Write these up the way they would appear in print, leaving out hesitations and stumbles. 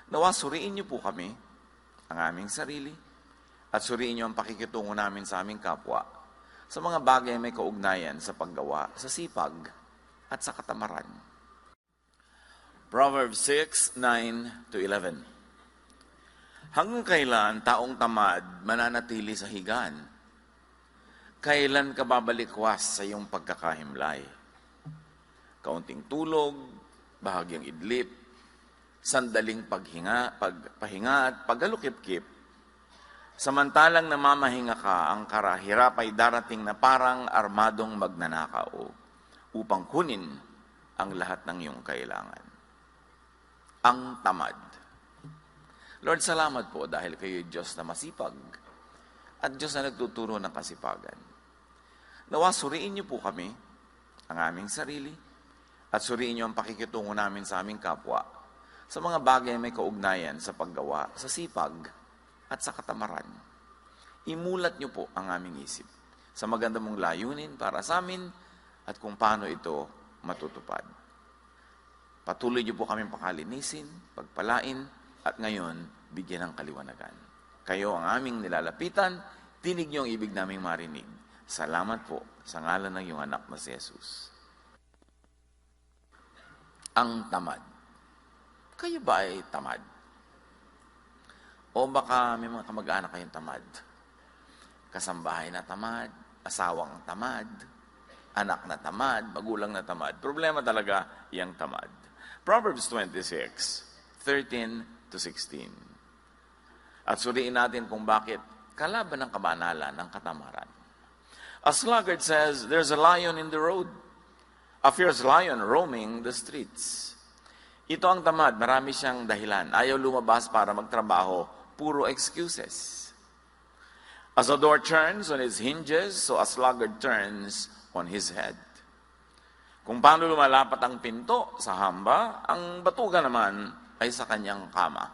Nawa suriin niyo po kami, ang aming sarili, at suriin niyo ang pakikitungo namin sa aming kapwa sa mga bagay may kaugnayan sa paggawa, sa sipag, at sa katamaran. Proverbs 6:9-11. Hanggang kailan taong tamad mananatili sa higaan? Kailan ka babalikwas sa iyong pagkakahimlay? Kaunting tulog, bahagyang idlip, sandaling pahinga at paggalukip-kip. Samantalang namamahinga ka, ang karahirap ay darating na parang armadong magnanakaw upang kunin ang lahat ng iyong kailangan. Ang tamad. Lord, salamat po dahil kayo Diyos na masipag at Diyos na nagtuturo ng kasipagan. Nawa suriin niyo po kami, ang aming sarili, at suriin niyo ang pakikitungo namin sa aming kapwa sa mga bagay may kaugnayan sa paggawa, sa sipag, at sa katamaran. Imulat niyo po ang aming isip sa maganda mong layunin para sa amin at kung paano ito matutupad. Patuloy niyo po kaming pakalinisin, pagpalain, at ngayon, bigyan ng kaliwanagan. Kayo ang aming nilalapitan, tinig niyo ang ibig naming marinig. Salamat po sa ngalan ng iyong anak na si Jesus. Ang tamad. Kayo ba ay tamad? O baka may mga kamag-anak kayong tamad? Kasambahay na tamad, asawang tamad, anak na tamad, magulang na tamad. Problema talaga yung tamad. Proverbs 26:13-16. At suriin natin kung bakit kalaban ng kabanalan ng katamaran. A sluggard says, "There's a lion in the road. A fierce lion roaming the streets." Ito ang tamad, marami siyang dahilan. Ayaw lumabas para magtrabaho, puro excuses. As a door turns on its hinges, so a sluggard turns on his head. Kung paano lumalapat ang pinto sa hamba, ang batuga naman ay sa kanyang kama.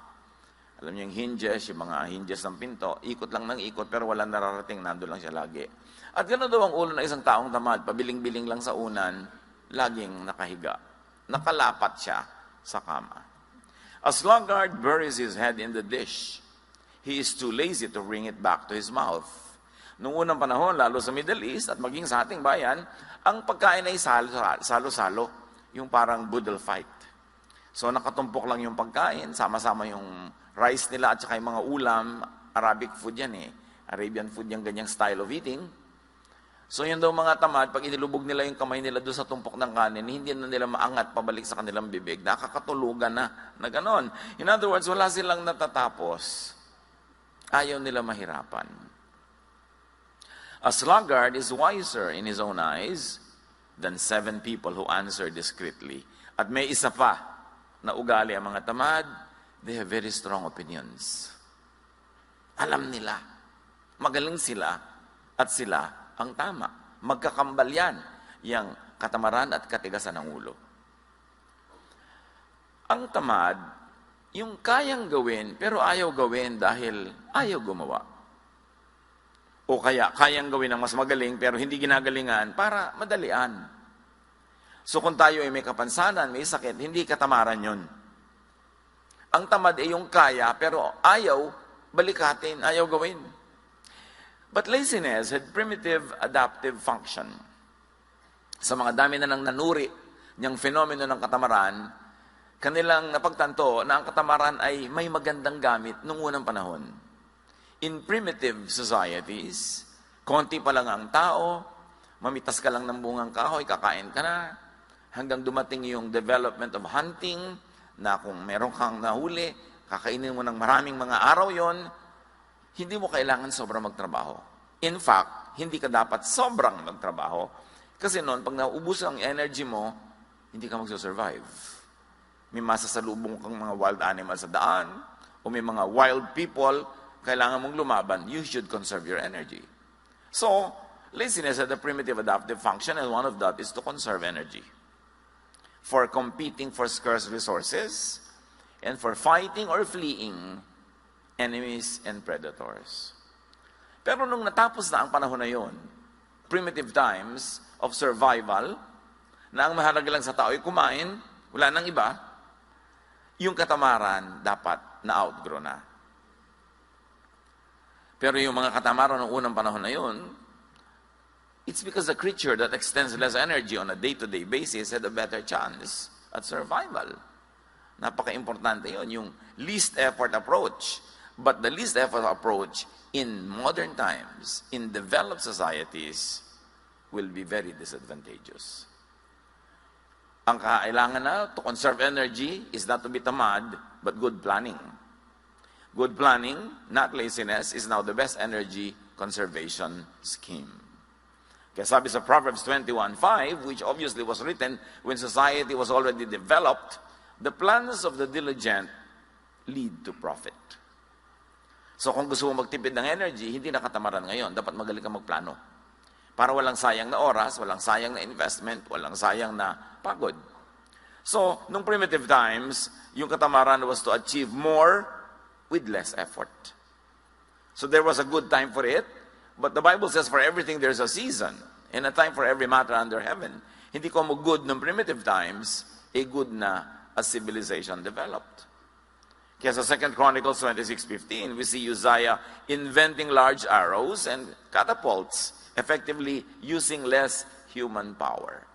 Alam niyo yung hinges, yung mga hinges ng pinto, ikot lang ng ikot pero walang nararating, nando lang siya lagi. At ganoon daw ang ulo ng isang taong tamad, pabiling-biling lang sa unan, laging nakahiga. Nakalapat siya sa kama. A sluggard buries his head in the dish. He is too lazy to bring it back to his mouth. Noong unang panahon, lalo sa Middle East at maging sa ating bayan, ang pagkain ay salo-salo, yung parang boodle fight. So nakatumpok lang yung pagkain, sama-sama yung rice nila at saka yung mga ulam, Arabic food yan Arabian food yung ganyang style of eating. So yun daw mga tamad, pag inilubog nila yung kamay nila doon sa tumpok ng kanin, hindi na nila maangat pabalik sa kanilang bibig. Nakakatulugan na ganon. In other words, wala silang natatapos. Ayaw nila mahirapan. A sluggard is wiser in his own eyes than 7 people who answer discreetly. At may isa pa na ugali ang mga tamad, they have very strong opinions. Alam nila, magaling sila, at sila ang tama. Magkakambal yan, yung katamaran at katigasan ng ulo. Ang tamad, yung kayang gawin, pero ayaw gawin dahil ayaw gumawa. O kaya, kayang gawin ng mas magaling, pero hindi ginagalingan para madalian. So kung tayo ay may kapansanan, may sakit, hindi katamaran yun. Ang tamad ay yung kaya, pero ayaw balikatin, ayaw gawin. But laziness had primitive adaptive function. Sa mga dami na nang nanuri niyang fenomeno ng katamaran, kanilang napagtanto na ang katamaran ay may magandang gamit noong unang panahon. In primitive societies, konti pa lang ang tao, mamitas ka lang ng bungang kahoy, kakain ka na, hanggang dumating yung development of hunting, na kung meron kang nahuli, kakainin mo ng maraming mga araw yon, hindi mo kailangan sobrang magtrabaho. In fact, hindi ka dapat sobrang magtrabaho. Kasi noon, pag naubos ang energy mo, hindi ka magsusurvive. May masasalubong kang mga wild animals sa daan, o may mga wild people, kailangan mong lumaban, you should conserve your energy. So, laziness had a primitive adaptive function, and one of that is to conserve energy. For competing for scarce resources, and for fighting or fleeing enemies and predators. Pero nung natapos na ang panahon na yon, primitive times of survival, na ang mahalaga lang sa tao ay kumain, wala nang iba, yung katamaran dapat na-outgrow na. Pero yung mga katamaran ng unang panahon na yun, it's because the creature that extends less energy on a day-to-day basis had a better chance at survival. Napaka-importante yun, yung least effort approach. But the least effort approach in modern times, in developed societies, will be very disadvantageous. Ang kailangan na to conserve energy is not to be tamad, but good planning. Good planning, not laziness, is now the best energy conservation scheme. Kaya sabi sa Proverbs 21:5, which obviously was written when society was already developed, the plans of the diligent lead to profit. So kung gusto mo magtipid ng energy, hindi na katamaran ngayon. Dapat magaling ka magplano. Para walang sayang na oras, walang sayang na investment, walang sayang na pagod. So, nung primitive times, yung katamaran was to achieve more with less effort. So there was a good time for it, but the Bible says for everything there's a season and a time for every matter under heaven. Hindi ko mo good ng primitive times, good na as civilization developed. Kaya sa 2 Chronicles 26:15, we see Uzziah inventing large arrows and catapults, effectively using less human power.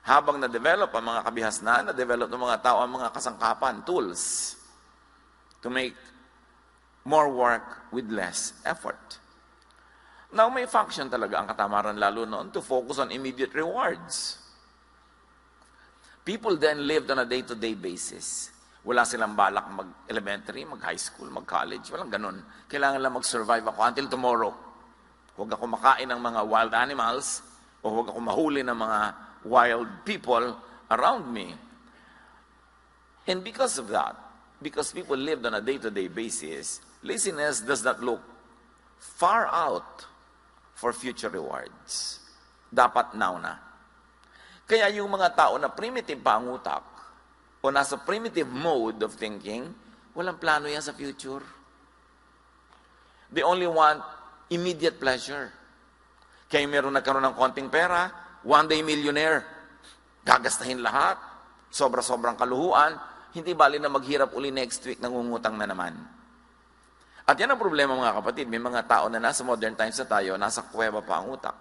Habang na-develop ang mga kabihasnan, na-develop ng mga tao ang mga kasangkapan, tools, to make more work with less effort. Now, may function talaga ang katamaran lalo noon to focus on immediate rewards. People then lived on a day-to-day basis. Wala silang balak mag-elementary, mag-high school, mag-college. Walang ganun. Kailangan lang mag-survive ako until tomorrow. Huwag ako makain ng mga wild animals o huwag ako mahuli ng mga wild people around me. And because of that, because people lived on a day-to-day basis, laziness does not look far out for future rewards. Dapat now na. Kaya yung mga tao na primitive pa ang utak, o nasa primitive mode of thinking, walang plano yan sa future. They only want immediate pleasure. Kaya meron nagkaroon ng konting pera, one day millionaire, gagastahin lahat, sobra-sobrang kaluhuan, hindi bali na maghirap uli next week, nangungutang na naman. At yan ang problema mga kapatid, may mga tao na nasa modern times na tayo, nasa kuweba pa ang utak.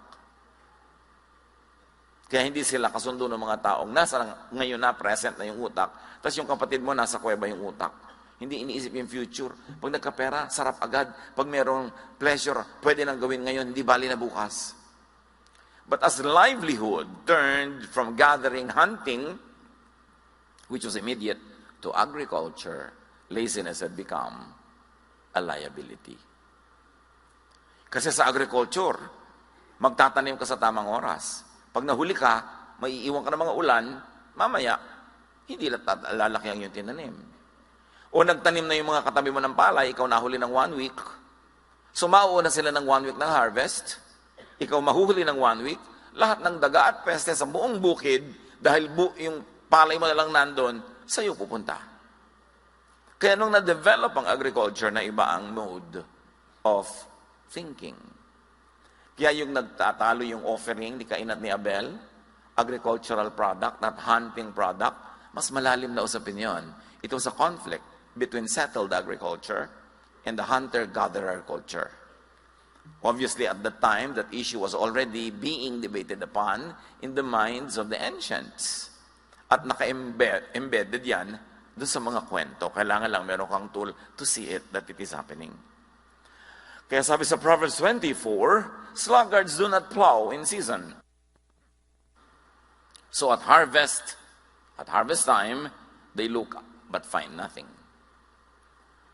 Kaya hindi sila kasundo ng mga taong nasa ngayon na present na yung utak, tapos yung kapatid mo nasa kuweba yung utak. Hindi iniisip yung future. Pag nagkapera, sarap agad. Pag merong pleasure, pwede nang gawin ngayon, hindi bali na bukas. But as livelihood turned from gathering, hunting, which was immediate, to agriculture, laziness had become a liability. Kasi sa agriculture, magtatanim ka sa tamang oras. Pag nahuli ka, maiiwan ka ng mga ulan, mamaya, hindi lalaki ang yung tinanim. O nagtanim na yung mga katabi mo ng palay, ikaw nahuli ng 1 week, so mauuna sila ng 1 week ng harvest, ikaw mahuhuli ng 1 week, lahat ng daga at peste sa buong bukid, dahil yung palay mo na lang nandun, sa'yo pupunta. Kaya nung na-develop ang agriculture na iba ang mode of thinking. Kaya yung nagtatalo yung offering ni Cain at ni Abel, agricultural product, not hunting product, mas malalim na usapin yun. It was a conflict between settled agriculture and the hunter-gatherer culture. Obviously, at the time, that issue was already being debated upon in the minds of the ancients. At naka-embedded yan doon sa mga kwento. Kailangan lang meron kang tool to see it, that it is happening. Kaya sabi sa Proverbs 24, sluggards do not plow in season. So at harvest time, they look but find nothing.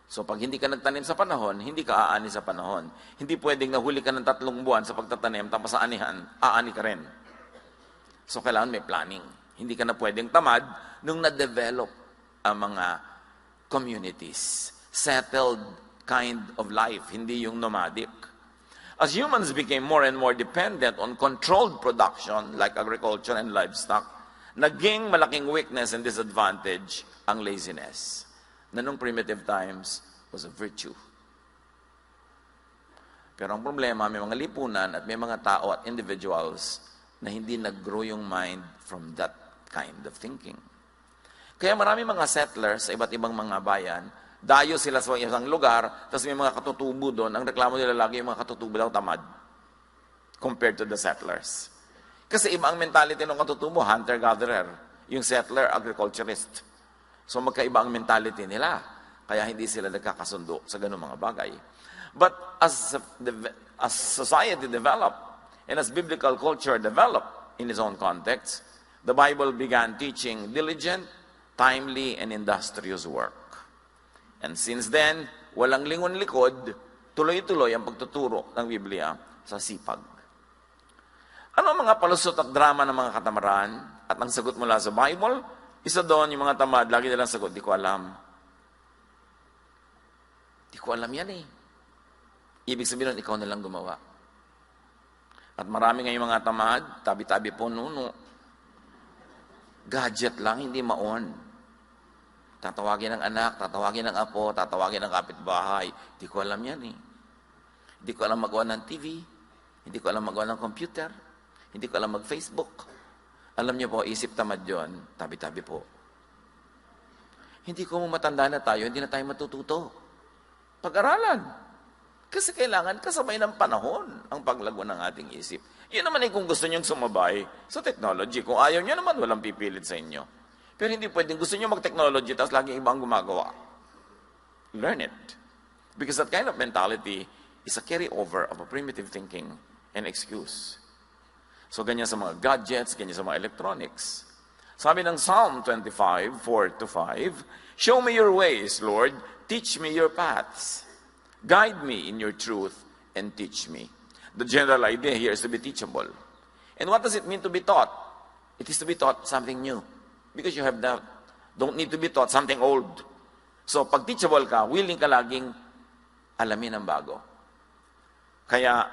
So pag hindi ka nagtanim sa panahon, hindi ka aani sa panahon. Hindi pwedeng nahuli ka ng 3 buwan sa pagtatanim, tapos sa anihan, aani ka rin. So kailangan may planning. Hindi ka na pwedeng tamad nung na-develop ang mga communities. Settled kind of life, hindi yung nomadic. As humans became more and more dependent on controlled production like agriculture and livestock, naging malaking weakness and disadvantage ang laziness, na nung primitive times was a virtue. Pero ang problema, may mga lipunan at may mga tao at individuals na hindi nag-grow yung mind from that kind of thinking. Kaya marami mga settlers sa iba't ibang mga bayan, dayo sila sa isang lugar, tapos may mga katutubo doon, ang reklamo nila lagi yung mga katutubo daw tamad compared to the settlers. Kasi iba ang mentality ng katutubo, hunter-gatherer. Yung settler, agriculturist. So magkaiba ang mentality nila. Kaya hindi sila nagkakasundo sa ganung mga bagay. But as society developed, and as biblical culture developed in its own context, the Bible began teaching diligent, timely, and industrious work. And since then, walang lingon-likod, tuloy-tuloy ang pagtuturo ng Biblia sa sipag. Ano ang mga palusot at drama ng mga katamaran? At ang sagot mula sa Bible, isa doon yung mga tamad, lagi nilang sagot, di ko alam. Di ko alam yan eh. Ibig sabihin nun, ikaw na lang gumawa. At marami ngayong mga tamad, tabi-tabi po nuno. Gadget lang, hindi maon. Tatawagin ng anak, tatawagin ng apo, tatawagin ng kapitbahay. Hindi ko alam yan eh. Hindi ko alam magawa ng TV. Hindi ko alam magawa ng computer. Hindi ko alam mag-Facebook. Alam niyo po, isip tamad yun, tabi-tabi po. Hindi ko matanda na tayo, hindi na tayo matututo. Pag-aralan. Kasi kailangan kasabay ng panahon ang paglago ng ating isip. Yun naman ay kung gusto niyong sumabay sa technology. Kung ayaw niyo naman, walang pipilit sa inyo. Pero hindi pwedeng gusto niyo mag-technology tapos laging ibang gumagawa. Learn it. Because that kind of mentality is a carryover of a primitive thinking and excuse. So ganyan sa mga gadgets, ganyan sa mga electronics. Sabi ng Psalm 25, 4-5, "Show me your ways, Lord. Teach me your paths. Guide me in your truth and teach me." The general idea here is to be teachable. And what does it mean to be taught? It is to be taught something new. Because you have that. Don't need to be taught something old. So pag teachable ka, willing ka laging alamin ang bago. Kaya,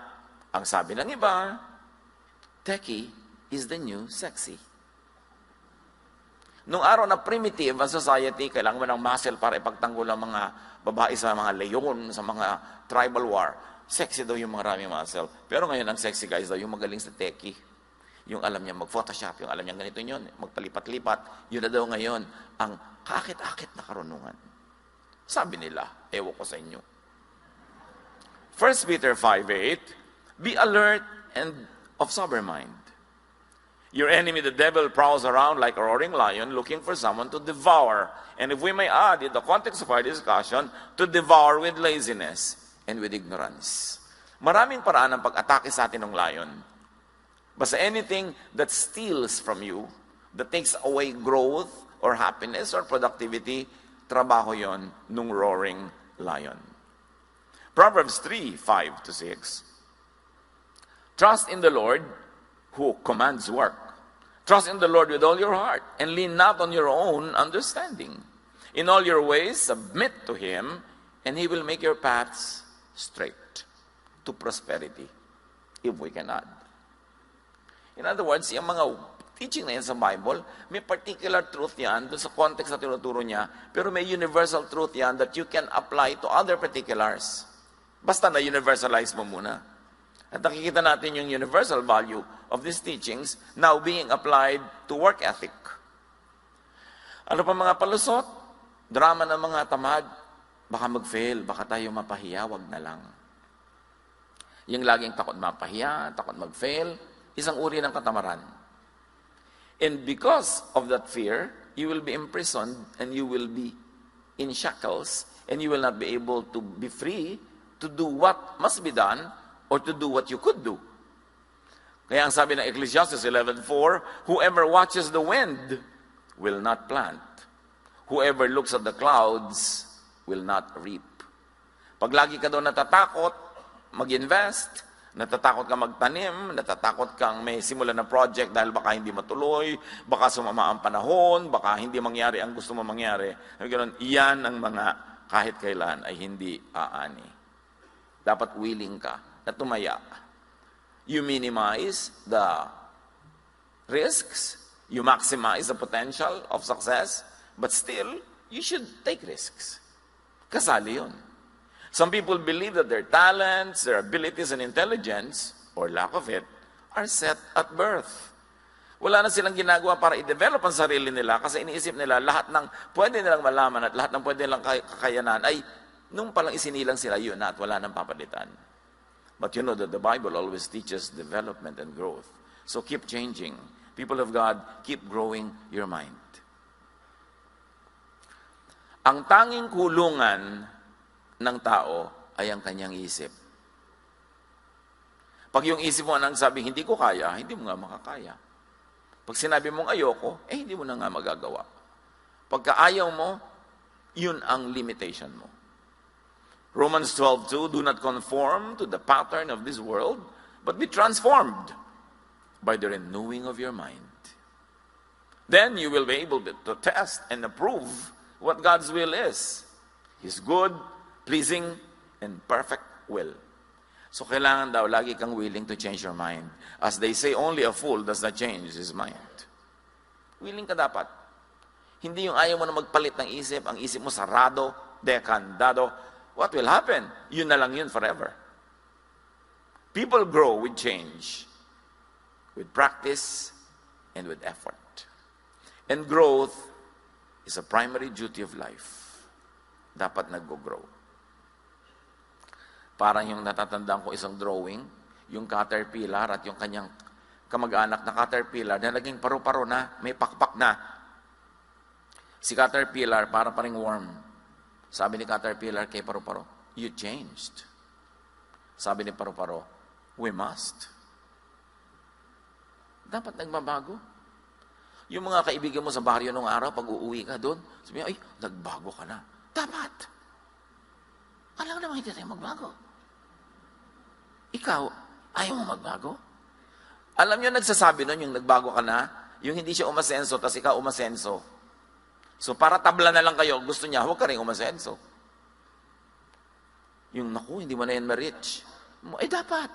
ang sabi ng iba, techie is the new sexy. Nung araw na primitive ang society, kailangan mo ng muscle para ipagtanggol ang mga babae sa mga leyon, sa mga tribal war. Sexy daw yung maraming muscle. Pero ngayon, ang sexy guys daw yung magaling sa techie. Yung alam niya mag-photoshop, yung alam niya ganito yun, magpalipat-lipat. Yun na daw ngayon ang kakit-akit na karunungan. Sabi nila, ewan ko sa inyo. 1 Peter 5:8, "Be alert and of sober mind. Your enemy, the devil, prowls around like a roaring lion looking for someone to devour." And if we may add, in the context of our discussion, to devour with laziness and with ignorance. Maraming paraan ng pag-atake sa atin ng lion. Basta anything that steals from you, that takes away growth or happiness or productivity, trabaho yon nung roaring lion. Proverbs 3:5-6. "Trust in the Lord who commands work. Trust in the Lord with all your heart and lean not on your own understanding. In all your ways submit to Him and He will make your paths straight to prosperity," if we can add. In other words, yung mga teaching na yan sa Bible, may particular truth yan doon sa context na tinuturo niya, pero may universal truth yan that you can apply to other particulars. Basta na universalize mo muna. At nakikita natin yung universal value of these teachings now being applied to work ethic. Ano pa mga palusot? Drama ng mga tamad. Baka mag-fail, baka tayo mapahiya, wag na lang. Yung laging takot mapahiya, takot mag-fail, isang uri ng katamaran. And because of that fear, you will be imprisoned and you will be in shackles and you will not be able to be free to do what must be done or to do what you could do. Kaya ang sabi ng Ecclesiastes 11:4, "Whoever watches the wind will not plant. Whoever looks at the clouds will not reap." Pag lagi ka daw natatakot mag-invest, natatakot kang magtanim, natatakot kang may simulan na project dahil baka hindi matuloy, baka sumama ang panahon, baka hindi mangyari ang gusto mo mangyari. Ganun, iyan ang mga kahit kailan ay hindi aani. Dapat willing ka na tumaya. You minimize the risks, you maximize the potential of success, but still, you should take risks. Kasali yun. Some people believe that their talents, their abilities and intelligence, or lack of it, are set at birth. Wala na silang ginagawa para i-develop ang sarili nila kasi iniisip nila lahat ng pwede nilang malaman at lahat ng pwede nilang kakayanan ay nung palang isinilang sila yun na at wala nang papalitan. But you know that the Bible always teaches development and growth. So keep changing. People of God, keep growing your mind. Ang tanging kulungan ng tao ay ang kanyang isip. Pag yung isip mo nang sabi, hindi ko kaya, hindi mo nga makakaya. Pag sinabi mong ayoko, hindi mo na nga magagawa. Pagka ayaw mo, yun ang limitation mo. Romans 12:2, do not conform to the pattern of this world, but be transformed by the renewing of your mind. Then you will be able to test and approve what God's will is. His good, pleasing, and perfect will. So kailangan daw, lagi kang willing to change your mind. As they say, only a fool does not change his mind. Willing ka dapat. Hindi yung ayaw mo na magpalit ng isip, ang isip mo sarado, dekandado. What will happen? Yun na lang yun forever. People grow with change, with practice, and with effort. And growth is a primary duty of life. Dapat nag-grow. Parang yung natatandaan ko isang drawing, yung caterpillar at yung kanyang kamag-anak na caterpillar na naging paru-paro na, may pakpak na. Si caterpillar, para pa ring worm. Sabi ni caterpillar kay paru-paro, you changed. Sabi ni paru-paro, we must. Dapat nagbabago. Yung mga kaibigan mo sa baryo nung araw, pag uuwi ka doon, sabi niya, ay, nagbago ka na. Dapat. Alam naman hindi tayo magbago. Ikaw, ayaw mo magbago? Alam niyo, nagsasabi nun, yung nagbago ka na, yung hindi siya umasenso, tas ikaw umasenso. So, para tabla na lang kayo, gusto niya, huwag ka rin umasenso. Yung, naku, hindi mo na yan ma-reach. Dapat.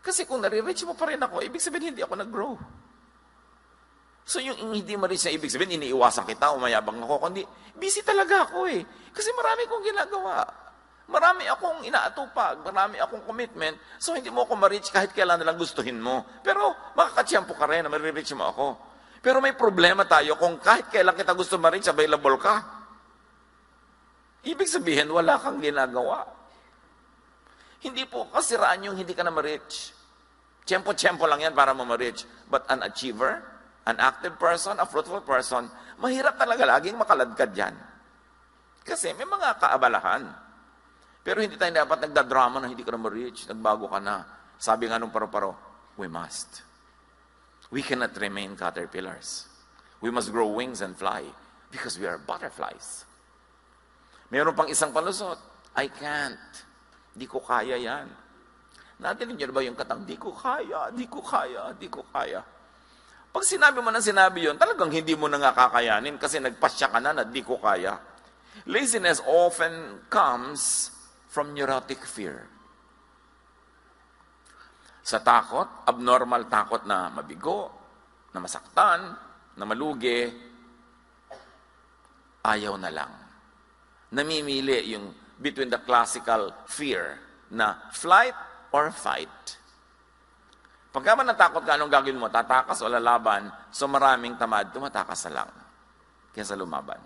Kasi kung nare-reach mo pa rin ako, ibig sabihin, hindi ako nag-grow. So, yung hindi ma-reach na ibig sabihin, iniiwasan kita, umayabang ako, kundi, busy talaga ako eh. Kasi marami kong ginagawa. Marami akong inaatupag, marami akong commitment, so hindi mo ako ma-reach kahit kailan nalang gustuhin mo. Pero makakatsyempo ka rin na ma-reach mo ako. Pero may problema tayo kung kahit kailan kita gusto ma-reach, available ka. Ibig sabihin, wala kang ginagawa. Hindi po kasiraan yung hindi ka na ma-reach. Tiyempo-tiyempo lang yan para mo ma-reach. But an achiever, an active person, a fruitful person, mahirap talaga laging makaladkad yan. Kasi may mga kaabalahan. Pero hindi tayo dapat nagdadrama na hindi ka na ma-reach, nagbago ka na. Sabi nga nung paru-paro, we must. We cannot remain caterpillars. We must grow wings and fly because we are butterflies. Mayroon pang isang palusot, I can't. Di ko kaya yan. Nadinig niyo ba yung katang, di ko kaya, di ko kaya, di ko kaya. Pag sinabi mo ng sinabi yun, talagang hindi mo na nga kakayanin kasi nagpasya ka na di ko kaya. Laziness often comes from neurotic fear. Sa takot, abnormal takot na mabigo, na masaktan, na malugi, ayaw na lang. Namimili yung between the classical fear na flight or fight. Pagka man natakot ka, anong gagawin mo? Tatakas o lalaban? So maraming tamad, tumatakas na lang kaysa lumaban.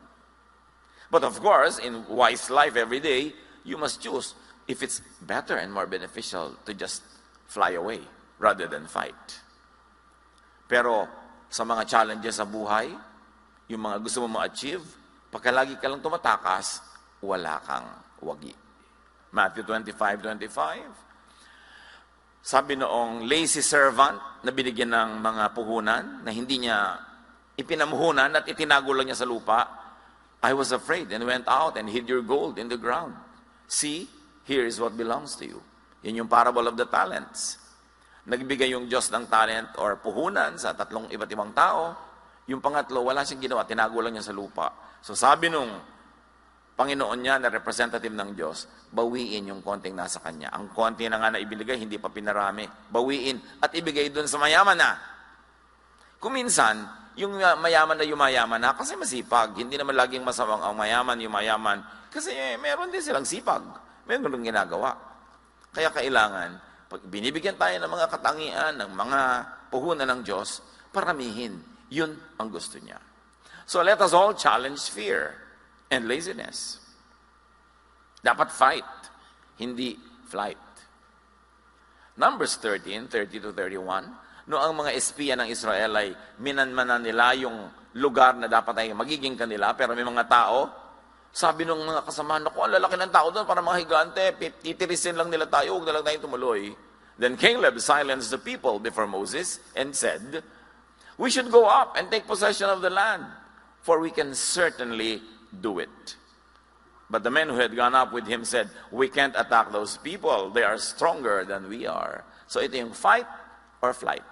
But of course, in wise life every day, you must choose if it's better and more beneficial to just fly away rather than fight. Pero sa mga challenges sa buhay, yung mga gusto mo ma-achieve, pagka lagi ka lang tumatakas, wala kang wagi. Matthew 25:25. Sabi noong lazy servant na binigyan ng mga puhunan na hindi niya ipinamuhunan at itinago lang niya sa lupa, I was afraid and went out and hid your gold in the ground. See, here is what belongs to you. Yan yung parable of the talents. Nagbigay yung Diyos ng talent or puhunan sa tatlong iba't ibang tao. Yung pangatlo, wala siyang ginawa, tinago lang niya sa lupa. So sabi nung Panginoon niya na representative ng Diyos, bawiin yung konting nasa kanya. Ang konti na nga na ibinigay, hindi pa pinarami. Bawiin at ibigay dun sa mayaman na. Kung minsan, yung mayaman na yumayaman na, kasi masipag. Hindi naman laging masamang ang mayaman, yumayaman. Kasi meron din silang sipag. Meron din ginagawa. Kaya kailangan, pag binibigyan tayo ng mga katangian, ng mga puhunan ng Diyos, paramihin. Yun ang gusto niya. So let us all challenge fear and laziness. Dapat fight, hindi flight. Numbers 13:30-31, no ang mga espiya ng Israel ay minanmanan nila yung lugar na dapat ay magiging kanila, pero may mga tao, sabi ng mga kasamahan, naku, ang lalaki ng tao doon, para mga higante, titirisin lang nila tayo, huwag na lang tayong tumuloy. Then Caleb silenced the people before Moses and said, we should go up and take possession of the land, for we can certainly do it. But the men who had gone up with him said, we can't attack those people. They are stronger than we are. So ito yung fight or flight.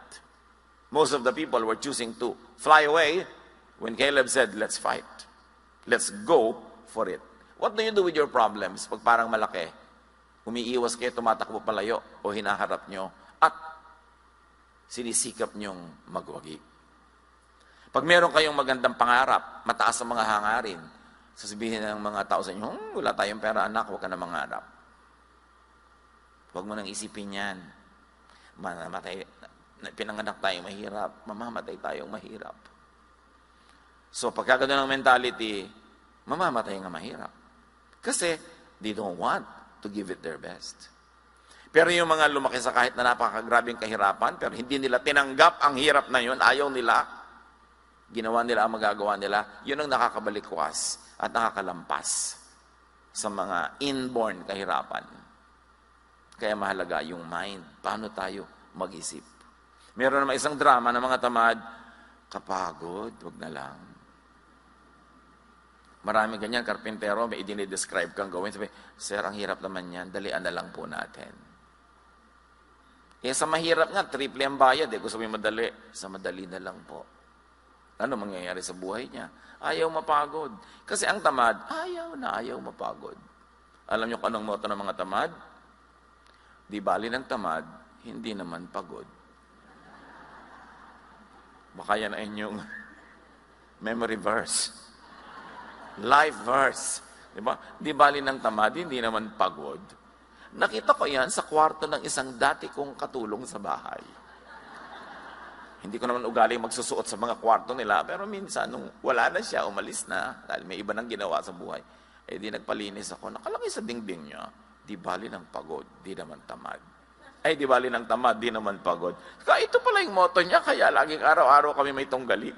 Most of the people were choosing to fly away when Caleb said, let's fight. Let's go for it. What do you do with your problems pag parang malaki? Umiiwas kayo, tumatakbo palayo, o hinaharap nyo, at sinisikap nyong magwagi. Pag meron kayong magandang pangarap, mataas ang mga hangarin, sasabihin ng mga tao sa inyo, wala tayong pera anak, huwag ka na mangarap. Huwag mo nang isipin yan. Pinanganak tayong mahirap, mamamatay tayong mahirap. So pagka ganun ang mentality, mamamatay nga mahirap. Kasi they don't want to give it their best. Pero yung mga lumaki sa kahit na napakagrabing kahirapan, pero hindi nila tinanggap ang hirap na yun, ayaw nila, ginawa nila ang magagawa nila, yun ang nakakabalikwas at nakakalampas sa mga inborn kahirapan. Kaya mahalaga yung mind. Paano tayo mag-isip? Meron naman isang drama ng mga tamad, kapagod, wag na lang. Maraming ganyan, karpintero, may idinidescribe kang gawin. Sabi, sir, ang hirap naman yan, dalian na lang po natin. Sa mahirap nga, triple ang bayad. Gusto mo madali, sa madali na lang po. Ano mangyayari sa buhay niya? Ayaw mapagod. Kasi ang tamad, ayaw mapagod. Alam niyo kung anong motto ng mga tamad? Di bali ng tamad, hindi naman pagod. Baka yan ay inyong memory verse. Life verse. Diba? Di bali ng tamad, hindi naman pagod. Nakita ko yan sa kwarto ng isang dati kong katulong sa bahay. Hindi ko naman ugaling magsusuot sa mga kwarto nila, pero minsan, nung wala na siya, umalis na, dahil may iba nang ginawa sa buhay, di nagpalinis ako, nakalagay sa dingding niya, di bali ng pagod, di naman tamad. Di bali ng tamad, di naman pagod. Kaya ito pala yung motto niya, kaya laging araw-araw kami may tunggali.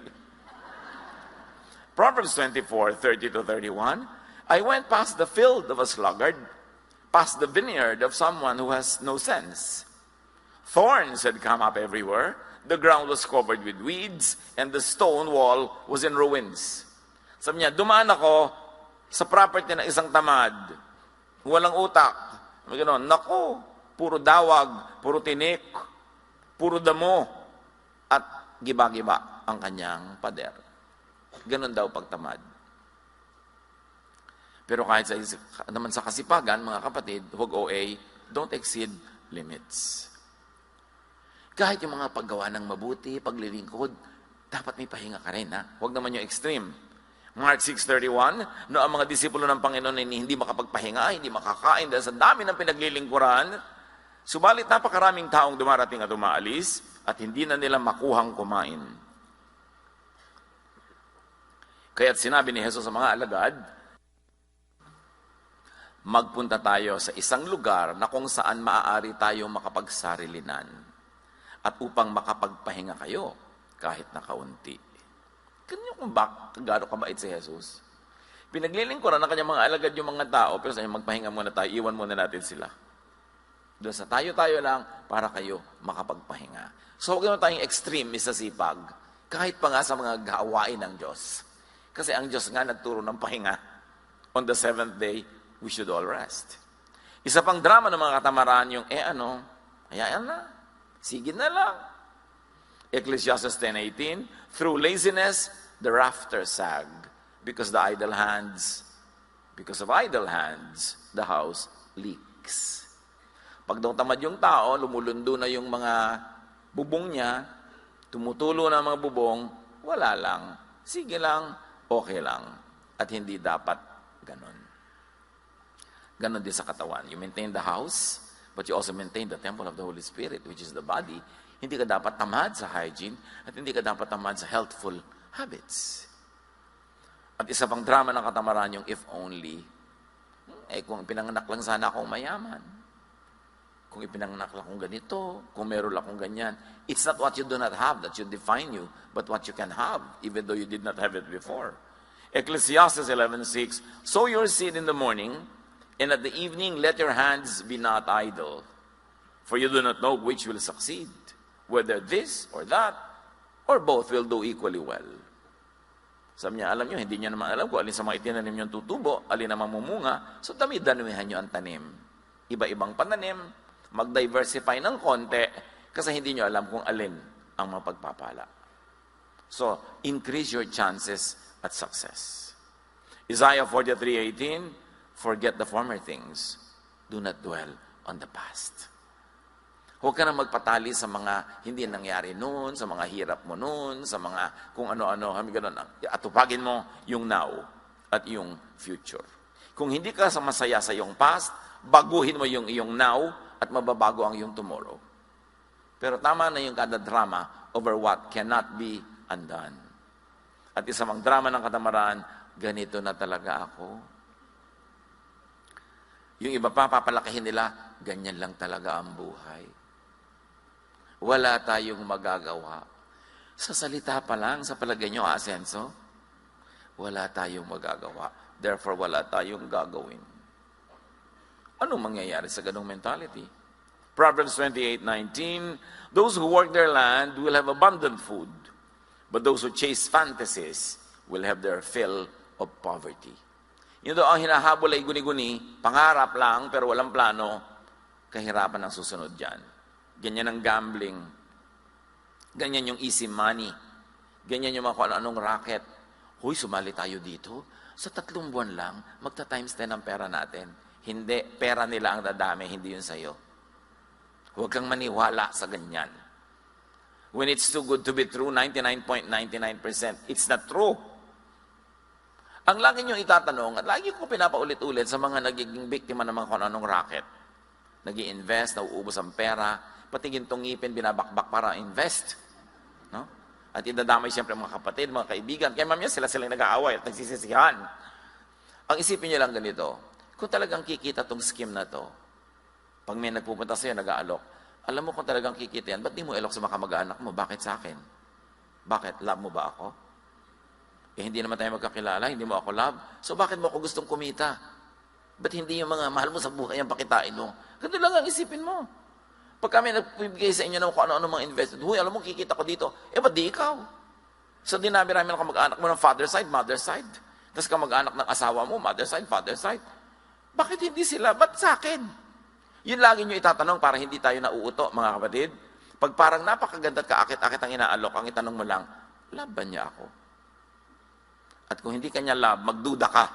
Proverbs 24:30-31, I went past the field of a sluggard, past the vineyard of someone who has no sense. Thorns had come up everywhere, the ground was covered with weeds, and the stone wall was in ruins. Sabi niya, dumaan ako sa property ng isang tamad, walang utak. Gano'n, naku, puro dawag, puro tinik, puro damo, at giba-giba ang kanyang pader. Ganon daw pagtamad. Pero kahit naman sa kasipagan, mga kapatid, huwag OA, don't exceed limits. Kahit yung mga paggawa ng mabuti, paglilingkod, dapat may pahinga ka rin, ha? Huwag naman yung extreme. Mark 6:31, no, ang mga disipulo ng Panginoon ay hindi makapagpahinga, hindi makakain dahil sa dami ng pinaglilingkuran, subalit napakaraming taong dumarating at umaalis at hindi na nila makuhang kumain. Kaya't sinabi ni Jesus sa mga alagad, magpunta tayo sa isang lugar na kung saan maaari tayo makapagsarilinan at upang makapagpahinga kayo kahit na kaunti. Ganyan kung gano'n kabait si Jesus. Pinaglilingkuran ng kanyang mga alagad yung mga tao, pero sa inyo, magpahinga muna tayo, iwan muna natin sila. Doon sa tayo-tayo lang para kayo makapagpahinga. So huwag naman tayong extreme sa sipag, kahit pa nga sa mga gawain ng Diyos. Kasi ang Diyos nga nagturo ng pahinga. On the seventh day, we should all rest. Isa pang drama ng mga katamaran yung, hayaan na, sige na lang. Ecclesiastes 10:18, through laziness, the rafters sag, because of idle hands, the house leaks. Pag daw tamad yung tao, lumulundo na yung mga bubong niya, tumutulo na mga bubong, wala lang, sige lang, okay lang. At hindi dapat ganon. Ganon din sa katawan. You maintain the house, but you also maintain the temple of the Holy Spirit, which is the body. Hindi ka dapat tamad sa hygiene at hindi ka dapat tamad sa healthful habits. At isa pang drama ng katamaran yung if only. Kung pinanganak lang sana akong mayaman. Kung ipinanganak lang akong ganito, kung meron akong ganyan. It's not what you do not have that should define you, but what you can have, even though you did not have it before. Ecclesiastes 11:6, sow your seed in the morning, and at the evening let your hands be not idle. For you do not know which will succeed, whether this or that, or both will do equally well. Sabi niya, alam niyo, hindi niya naman alam kung alin sa mga itinanim niyong tutubo, alin naman mumunga, so dami-damihan niyo ang tanim. Iba-ibang pananim, mag-diversify ng konti, kasi hindi niyo alam kung alin ang mapagpapala. So, increase your chances at success. Isaiah 43:18, forget the former things, do not dwell on the past. Huwag ka na magpatali sa mga hindi nangyari noon, sa mga hirap mo noon, sa mga kung ano-ano, atupagin mo yung now at yung future. Kung hindi ka masaya sa iyong past, baguhin mo yung iyong now at mababago ang iyong tomorrow. Pero tama na yung kada drama over what cannot be undone. At isa mang drama ng katamaran, ganito na talaga ako. Yung iba pa, papalakihin nila, ganyan lang talaga ang buhay. Wala tayong magagawa. Sa salita pa lang, sa palagay nyo, asenso, wala tayong magagawa. Therefore, wala tayong gagawin. Anong mangyayari sa ganong mentality? Proverbs 28:19, those who work their land will have abundant food, but those who chase fantasies will have their fill of poverty. Yun daw ang hinahabol ay guni-guni, pangarap lang pero walang plano, kahirapan ang susunod dyan. Ganyan ang gambling. Ganyan yung easy money. Ganyan yung mga kung anong racket. Huy, sumali tayo dito. Sa 3 buwan lang, magta-times 10 ang pera natin. Hindi, pera nila ang dadami, hindi yun sa'yo. Huwag kang maniwala sa ganyan. When it's too good to be true, 99.99%, it's not true. Ang lagi nyo itatanong, at lagi ko pinapaulit-ulit sa mga nagiging biktima ng mga kung anong racket. Nag-i-invest, nauubos ang pera, pati gintong ngipin, binabakbak para invest. No? At idadamay siyempre mga kapatid, mga kaibigan. Kaya mamaya sila-sila nag-aaway at nagsisisihan. Ang isipin niyo lang ganito, kung talagang kikita tong scheme na to, pag may nagpupunta sa'yo, nag-aalok, alam mo kung talagang kikita yan, ba't di mo alok sa mga kamag-anak mo? Bakit sa akin? Bakit? Love mo ba ako? Hindi naman tayo magkakilala, hindi mo ako love. So bakit mo ako gustong kumita? Ba't hindi yung mga mahal mo sa buhay ang pakitain mo? Ganito lang ang isipin mo. Pag kami nagbibigay sa inyo ng kung ano-ano mga investment, huy, alam mo, kikita ko dito. Ba't di ikaw? So, dinami-rami ng kamag-anak mo ng father side, mother side. Tapos kamag-anak ng asawa mo, mother side, father side. Bakit hindi sila? Ba't sa akin? Yun lagi nyo itatanong para hindi tayo nauuto, mga kapatid. Pag parang napakaganda at kaakit-akit ang inaalok, ang itanong mo lang, love ba niya ako? At kung hindi kanya love, magduda ka.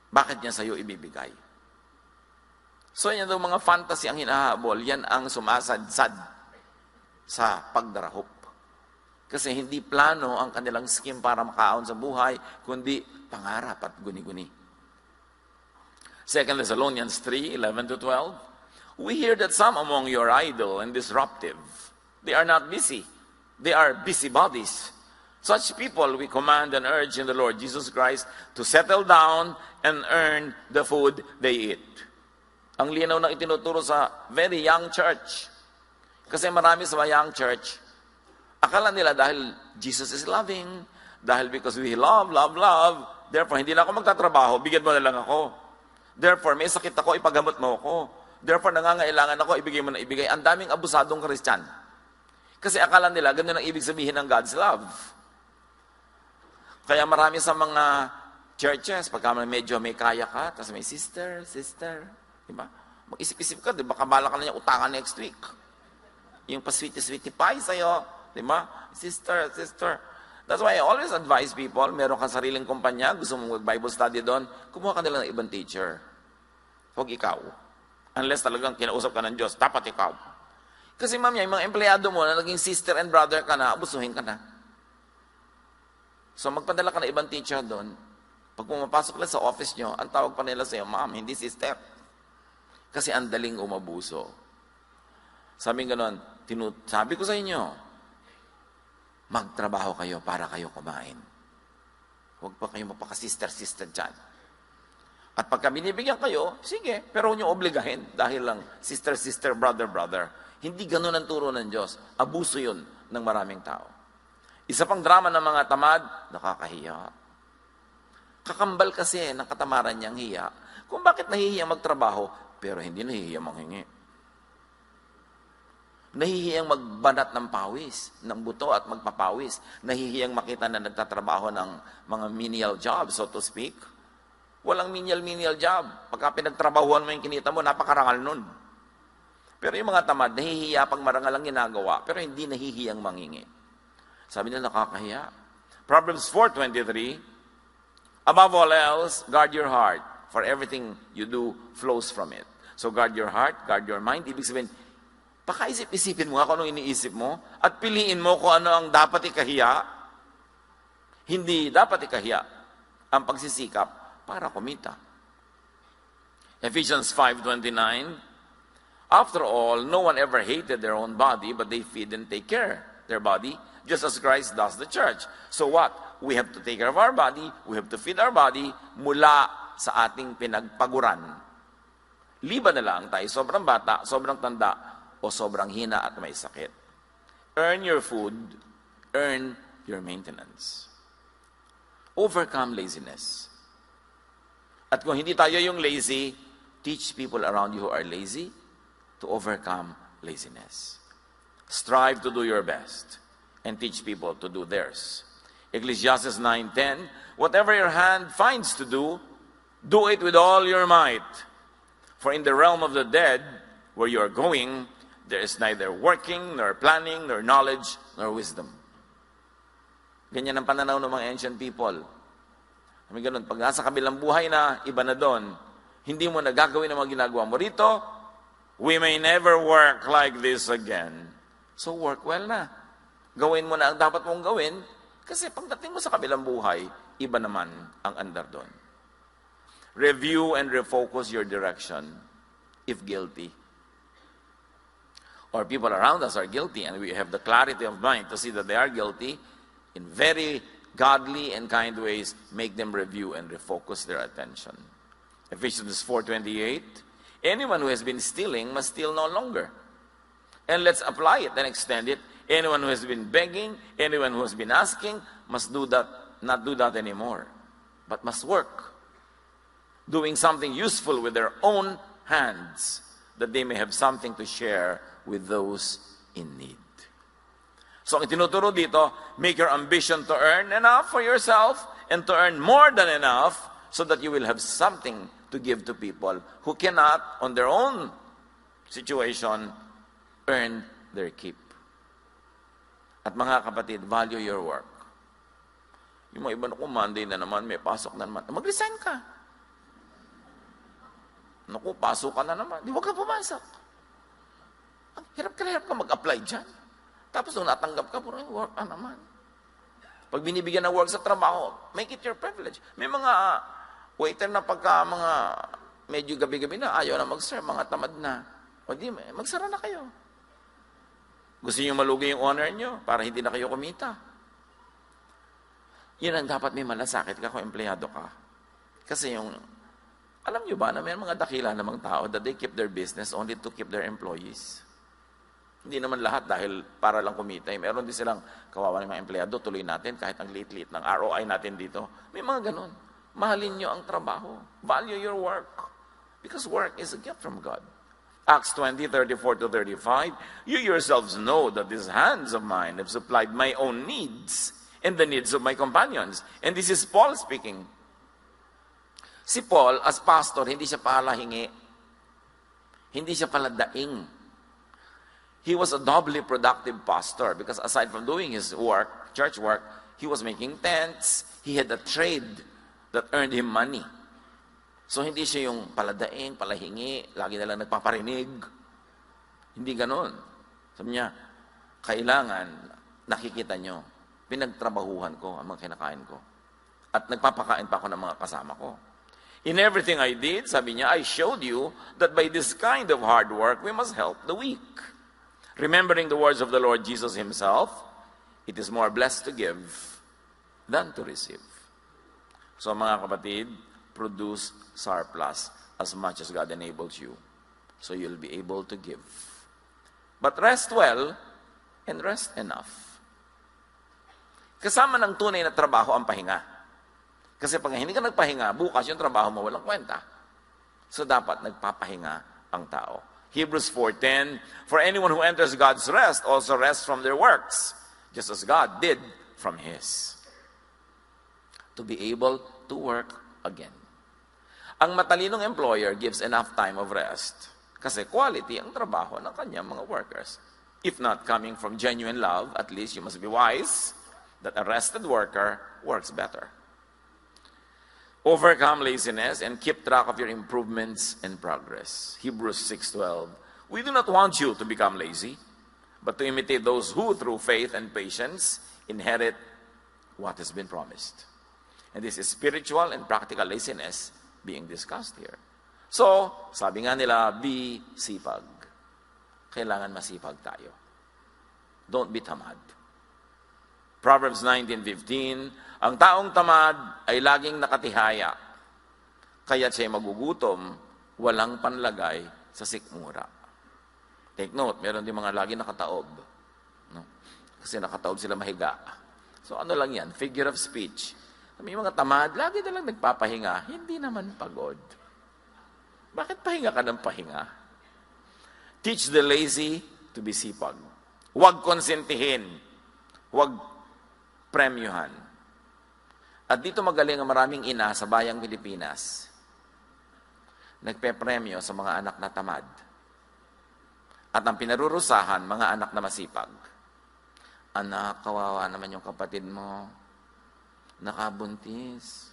Bakit niya sa'yo ibibigay? So yan daw mga fantasy ang hinahabol, yan ang sumasadsad sa pagdarahop. Kasi hindi plano ang kanilang scheme para makaon sa buhay, kundi pangarap at guni-guni. 2 Thessalonians 3:11-12, we hear that some among you are idle and disruptive. They are not busy. They are busybodies. Such people we command and urge in the Lord Jesus Christ to settle down and earn the food they eat. Ang linaw na itinuturo sa very young church. Kasi marami sa mga young church, akala nila dahil Jesus is loving, dahil because we love, therefore hindi na ako magtatrabaho, bigyan mo na lang ako. Therefore, may sakit ako, ipagamot mo ako. Therefore, nangangailangan ako, ibigay mo na ibigay. Ang daming abusadong Christian. Kasi akala nila, ganun ang ibig sabihin ng God's love. Kaya marami sa mga churches, pagka medyo may kaya ka, tapos may sister, diba? Mag-isip-isip ka, diba? Kabala ka na niya utangan next week. Yung pa-sweetie-sweetie pie sa'yo, diba? Sister. That's why I always advise people, meron kang sariling kumpanya, gusto mong mag-Bible study doon, kumuha ka nila ng ibang teacher. Huwag ikaw. Unless talagang kinausap ka ng Diyos, dapat ikaw. Kasi mamaya, yung mga empleyado mo na naging sister and brother ka na, abusuhin ka na. So magpadala ka ng ibang teacher doon, pag pumapasok lang sa office nyo, ang tawag pa nila sa'yo, ma'am, hindi sister. Kasi ang daling umabuso. Sabi nga nun, sabi ko sa inyo, magtrabaho kayo para kayo kumain. Huwag pa kayo magpaka-sister-sister dyan. At pagka binibigyan kayo, sige, pero huwag niyo obligahin dahil lang sister-sister, brother-brother. Hindi ganun ang turo ng Diyos. Abuso yun ng maraming tao. Isa pang drama ng mga tamad, nakakahiya. Kakambal kasi ng katamaran niyang hiya. Kung bakit nahihiyang magtrabaho, pero hindi nahihiyang manghingi. Nahihiyang magbanat ng pawis, ng buto at magpapawis. Nahihiyang makita na nagtatrabaho ng mga menial job, so to speak. Walang menial job. Pagka pinagtrabahuan mo yung kinita mo, napakarangal nun. Pero yung mga tamad, nahihiya pag marangal ang ginagawa, pero hindi nahihiyang manghingi. Sabi nila, nakakahiya. Proverbs 4:23, above all else, guard your heart, for everything you do flows from it. So guard your heart, guard your mind. Ibig sabihin, pakaisip-isipin mo kung anong iniisip mo at piliin mo kung ano ang dapat ikahiya. Hindi dapat ikahiya ang pagsisikap para kumita. Ephesians 5:29, after all, no one ever hated their own body, but they feed and take care their body, just as Christ does the church. So what? We have to take care of our body, we have to feed our body mula sa ating pinagpaguran. Liban na lang tayo sobrang bata, sobrang tanda, o sobrang hina at may sakit. Earn your food, earn your maintenance. Overcome laziness. At kung hindi tayo yung lazy, teach people around you who are lazy to overcome laziness. Strive to do your best and teach people to do theirs. Ecclesiastes 9:10, whatever your hand finds to do, do it with all your might. For in the realm of the dead, where you are going, there is neither working, nor planning, nor knowledge, nor wisdom. Ganyan ang pananaw ng mga ancient people. Kami ganun, pag nasa kabilang buhay na, iba na doon, hindi mo nagagawin ang mga ginagawa mo rito, we may never work like this again. So work well na. Gawin mo na ang dapat mong gawin, kasi pagdating mo sa kabilang buhay, iba naman ang andar doon. Review and refocus your direction if guilty. Or people around us are guilty, and we have the clarity of mind to see that they are guilty, in very godly and kind ways, make them review and refocus their attention. Ephesians 4:28, anyone who has been stealing must steal no longer. And let's apply it and extend it. Anyone who has been begging, anyone who has been asking, must not do that anymore, but must work, doing something useful with their own hands, that they may have something to share with those in need. So ang tinuturo dito, make your ambition to earn enough for yourself and to earn more than enough so that you will have something to give to people who cannot, on their own situation, earn their keep. At mga kapatid, value your work. Yung mga iba na Monday na naman, may pasok na naman, mag-resign ka. Naku, pasok ka na naman, di wag ka pumasok. Ang hirap ka mag-apply dyan. Tapos nung natanggap ka, puro work naman. Pag binibigyan ng work sa trabaho, make it your privilege. May mga waiter na pagka mga medyo gabi-gabi na, ayaw na mag-serve, mga tamad na. O di, magsara na kayo. Gusto niyo malugi yung honor niyo para hindi na kayo kumita. Yan ang dapat may malasakit ka kung empleyado ka. Kasi yung, alam niyo ba na may mga dakila namang tao that they keep their business only to keep their employees. Hindi naman lahat dahil para lang kumita. Meron din silang kawawa ng mga empleyado, tuloy natin kahit ang liit-liit ng ROI natin dito. May mga ganun. Mahalin niyo ang trabaho. Value your work. Because work is a gift from God. Acts 20:34-35, you yourselves know that these hands of mine have supplied my own needs and the needs of my companions. And this is Paul speaking. Si Paul, as pastor, hindi siya palahingi. Hindi siya paladaing. He was a doubly productive pastor because aside from doing his work, church work, he was making tents. He had a trade that earned him money. So hindi siya yung paladaing, palahingi, lagi na lang nagpaparinig. Hindi ganon. Sabi niya, kailangan nakikita nyo, pinagtrabahuhan ko ang mga kinakain ko. At nagpapakain pa ako ng mga kasama ko. In everything I did, sabi niya, I showed you that by this kind of hard work, we must help the weak. Remembering the words of the Lord Jesus himself, it is more blessed to give than to receive. So mga kapatid, produce surplus as much as God enables you. So you'll be able to give. But rest well and rest enough. Kasama ng tunay na trabaho ang pahinga. Kasi pag hindi ka nagpahinga, bukas yung trabaho mo walang kwenta. So dapat nagpapahinga ang tao. Hebrews 4:10, for anyone who enters God's rest also rests from their works, just as God did from His. To be able to work again. Ang matalinong employer gives enough time of rest kasi quality ang trabaho ng kanyang mga workers. If not coming from genuine love, at least you must be wise that a rested worker works better. Overcome laziness and keep track of your improvements and progress. Hebrews 6:12. We do not want you to become lazy, but to imitate those who, through faith and patience, inherit what has been promised. And this is spiritual and practical laziness being discussed here. So, sabi nga nila, be sipag. Kailangan masipag tayo. Don't be tamad. Proverbs 19:15, ang taong tamad ay laging nakatihaya, kaya't siya'y magugutom, walang panlagay sa sikmura. Take note, meron din mga lagi nakataob. No? Kasi nakataob sila mahiga. So ano lang yan? Figure of speech. May mga tamad, lagi na lang nagpapahinga, hindi naman pagod. Bakit pahinga ka ng pahinga? Teach the lazy to be sipag. Huwag konsentihin. Huwag premyuhan. At dito magaling ang maraming ina sa bayang Pilipinas. Nagpe-premyo sa mga anak na tamad. At ang pinarurusahan, mga anak na masipag. Anak, kawawa naman yung kapatid mo. Nakabuntis.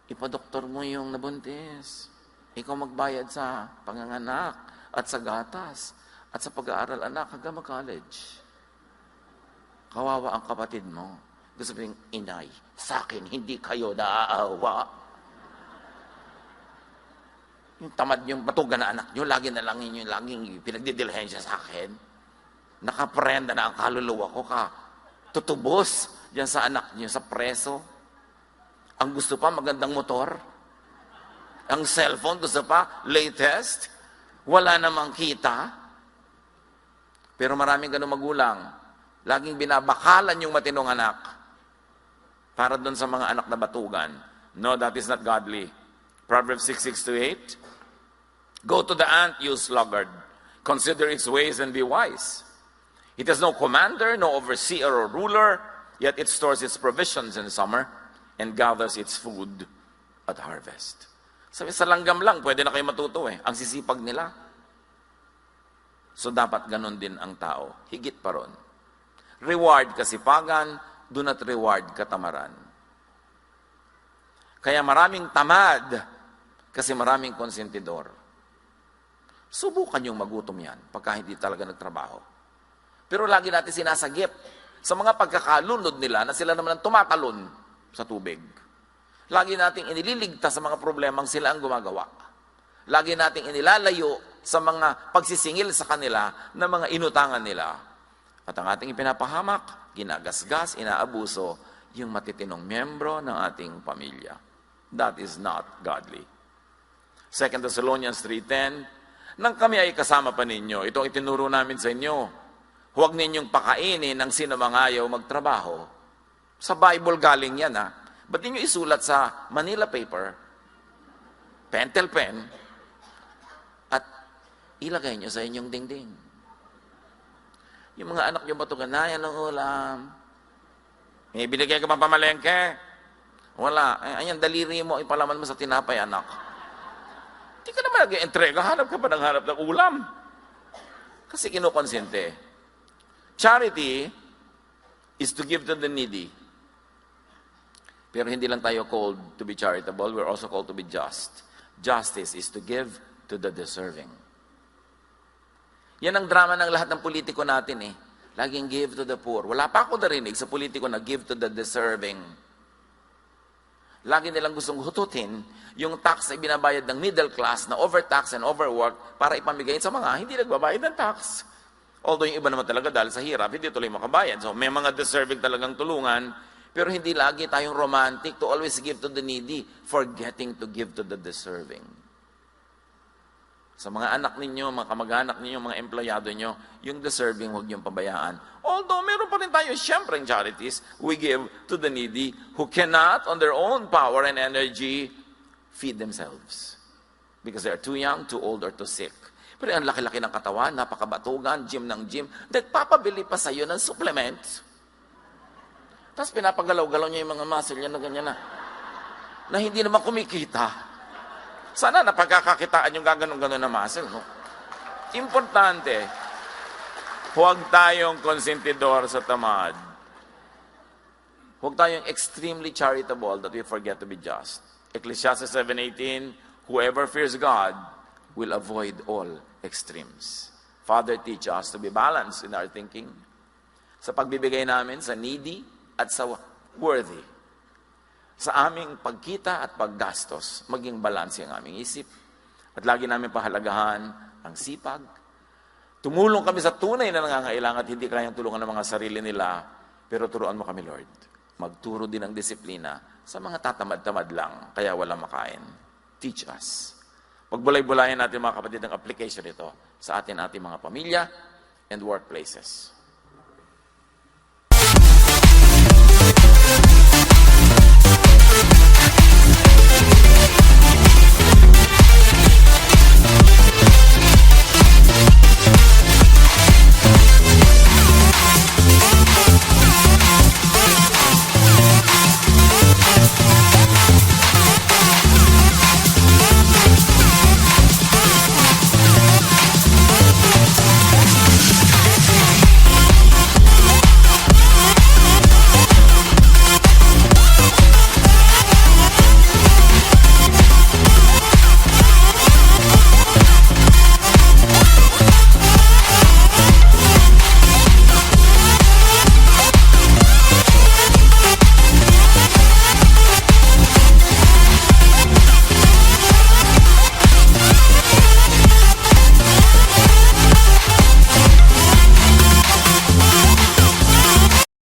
Ipadoktor mo yung nabuntis. Ikaw magbayad sa panganganak at sa gatas at sa pag-aaral anak hanggang mag-college. Kawawa ang kapatid mo. Gusto sabihin, inay, sa akin, hindi kayo naaawa. Yung tamad yung batugan na anak nyo, lagi na lang yun, laging pinagdidilhensya sa akin. Nakaprenda na ang kaluluwa ko ka. Tutubos dyan sa anak nyo, sa preso. Ang gusto pa, magandang motor. Ang cellphone, gusto pa, latest. Wala namang kita. Pero maraming ganun magulang. Laging binabakalan yung matinong anak. Para doon sa mga anak na batugan. No, that is not godly. Proverbs 6:6-8. Go to the ant, you sluggard. Consider its ways and be wise. It has no commander, no overseer or ruler, yet it stores its provisions in summer and gathers its food at harvest. Sabi, sa langgam lang, pwede na kayo matuto eh. Ang sisipag nila. So dapat ganun din ang tao. Higit pa ron. Reward kasipagan, do not reward katamaran. Kaya maraming tamad kasi maraming konsentidor. Subukan yung magutom yan pagka hindi talaga nagtrabaho. Pero lagi natin sinasagip sa mga pagkakalunod nila na sila naman ang tumatalon sa tubig. Lagi nating inililigtas sa mga problemang sila ang gumagawa. Lagi nating inilalayo sa mga pagsisingil sa kanila na mga inutangan nila. At ang ating ipinapahamak, ginagasgas, inaabuso, yung matitinong miyembro ng ating pamilya. That is not godly. 2 Thessalonians 3:10, nang kami ay kasama pa ninyo, ito ang itinuro namin sa inyo, huwag ninyong pakainin ng sino mga ayaw magtrabaho. Sa Bible galing yan ha. Ba't ninyo isulat sa Manila paper, pentel pen, at ilagay nyo sa inyong dingding. Yung mga anak nyo batugan na, yan ang ulam. May binigay ka pang pamalengke? Wala. Ayan, daliri mo, ipalaman mo sa tinapay, anak. Hindi ka naman nag-entrega, hanap ka pa ng hanap ng ulam. Kasi kinukonsente. Charity is to give to the needy. Pero hindi lang tayo called to be charitable, we're also called to be just. Justice is to give to the deserving. Yan ang drama ng lahat ng politiko natin eh. Laging give to the poor. Wala pa ako narinig sa politiko na give to the deserving. Lagi nilang gustong hututin yung tax na binabayad ng middle class na overtax and overwork para ipamigay sa mga hindi nagbabayad ng tax. Although yung iba naman talaga dahil sa hirap, hindi tuloy makabayad. So may mga deserving talagang tulungan, pero hindi lagi tayong romantic to always give to the needy, forgetting to give to the deserving. Sa mga anak ninyo, mga kamag-anak ninyo, mga empleyado nyo, yung deserving huwag niyong pabayaan. Although meron pa rin tayo siyempre charities, we give to the needy who cannot on their own power and energy feed themselves. Because they are too young, too old, or too sick. Pero ang laki-laki ng katawan, napakabatugan, gym ng gym, nagpapabili pa sa'yo ng supplements. Tapos pinapagalaw-galaw niya yung mga muscle niya na ganyan na hindi naman kumikita. Sana napagkakakitaan yung gaganon-ganon na muscle, no? Importante, huwag tayong konsentidor sa tamad. Huwag tayong extremely charitable that we forget to be just. Ecclesiastes 7:18, whoever fears God will avoid all extremes. Father, teach us to be balanced in our thinking. Sa pagbibigay namin sa needy at sa worthy. Sa aming pagkita at paggastos, maging balanse ang aming isip. At lagi namin pahalagahan ang sipag. Tumulong kami sa tunay na nangangailangan at hindi kayang tulungan ng mga sarili nila, pero turuan mo kami, Lord. Magturo din ng disiplina sa mga tatamad-tamad lang, kaya walang makain. Teach us. Pagbulay-bulayan natin mga kapatid ang application ito sa ating mga pamilya and workplaces.